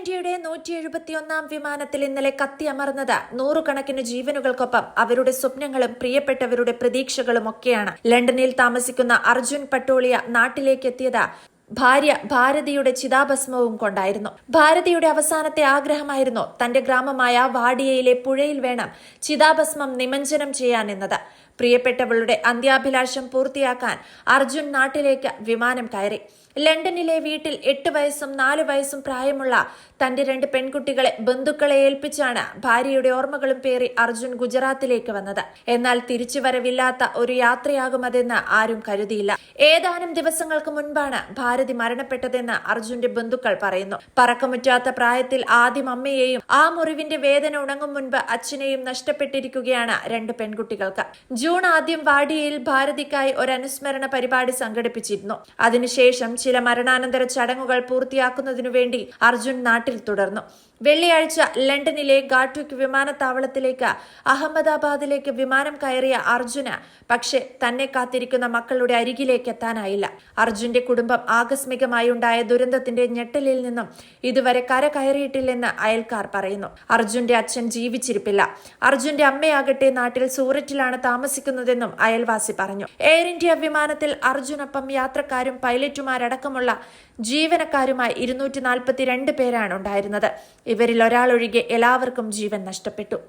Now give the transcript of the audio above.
ഇന്ത്യയുടെ 171 വിമാനത്തിൽ ഇന്നലെ കത്തിയമർന്നത് നൂറുകണക്കിന് ജീവനുകൾക്കൊപ്പം അവരുടെ സ്വപ്നങ്ങളും പ്രിയപ്പെട്ടവരുടെ പ്രതീക്ഷകളും ഒക്കെയാണ്. ലണ്ടനിൽ താമസിക്കുന്ന അർജുൻ പട്ടോളിയ നാട്ടിലേക്ക് എത്തിയത് ഭാര്യ ഭാരതിയുടെ ചിതാഭസ്മവും കൊണ്ടായിരുന്നു. ഭാരതിയുടെ അവസാനത്തെ ആഗ്രഹമായിരുന്നു തന്റെ ഗ്രാമമായ വാഡിയയിലെ പുഴയിൽ വേണം ചിതാഭസ്മം നിമജ്ജനം ചെയ്യാൻ എന്നത്. പ്രിയപ്പെട്ടവളുടെ അന്ത്യാഭിലാഷം പൂർത്തിയാക്കാൻ അർജുൻ നാട്ടിലേക്ക് വിമാനം കയറി. ലണ്ടനിലെ വീട്ടിൽ 8 വയസ്സും 4 വയസ്സും പ്രായമുള്ള തന്റെ 2 പെൺകുട്ടികളെ ബന്ധുക്കളെ ഏൽപ്പിച്ചാണ് ഭാര്യയുടെ ഓർമ്മകളും പേറി അർജുൻ ഗുജറാത്തിലേക്ക് വന്നത്. എന്നാൽ തിരിച്ചുവരവില്ലാത്ത ഒരു യാത്രയാകുമതെന്ന് ആരും കരുതിയില്ല. ഏതാനും ദിവസങ്ങൾക്ക് മുൻപാണ് ഭാരതി മരണപ്പെട്ടതെന്ന് അർജുന്റെ ബന്ധുക്കൾ പറയുന്നു. പറക്കമുറ്റാത്ത പ്രായത്തിൽ ആദ്യം അമ്മയെയും ആ മുറിവിന്റെ വേദന ഉണങ്ങും മുൻപ് അച്ഛനെയും നഷ്ടപ്പെട്ടിരിക്കുകയാണ് 2 പെൺകുട്ടികൾക്ക്. ജൂൺ ആദ്യം വാഡിയയിൽ ഭാരതിക്കായി ഒരു അനുസ്മരണ പരിപാടി സംഘടിപ്പിച്ചിരുന്നു. അതിനുശേഷം ചില മരണാനന്തര ചടങ്ങുകൾ പൂർത്തിയാക്കുന്നതിനു വേണ്ടി അർജുൻ നാട്ടിൽ തുടർന്നു. വെള്ളിയാഴ്ച ലണ്ടനിലെ ഗാട്വിക് വിമാനത്താവളത്തിലേക്ക് അഹമ്മദാബാദിലേക്ക് വിമാനം കയറിയ അർജുന് പക്ഷേ തന്നെ കാത്തിരിക്കുന്ന മക്കളുടെ അരികിലേക്ക് എത്താനായില്ല. അർജുന്റെ കുടുംബം ആകസ്മികമായി ഉണ്ടായ ദുരന്തത്തിന്റെ ഞെട്ടലിൽ നിന്നും ഇതുവരെ കര കയറിയിട്ടില്ലെന്ന് അയൽക്കാർ പറയുന്നു. അർജുന്റെ അച്ഛൻ ജീവിച്ചിരിപ്പില്ല. അർജുന്റെ അമ്മയാകട്ടെ നാട്ടിൽ സൂററ്റിലാണ് താമസിക്കുന്നതെന്നും അയൽവാസി പറഞ്ഞു. എയർ ഇന്ത്യ വിമാനത്തിൽ അർജുനൊപ്പം യാത്രക്കാരും പൈലറ്റുമാരടക്കമുള്ള ജീവനക്കാരുമായി 242 പേരാണ് ഉണ്ടായിരുന്നത്. ഇവരിൽ ഒരാളൊഴികെ എല്ലാവർക്കും ജീവൻ നഷ്ടപ്പെട്ടു.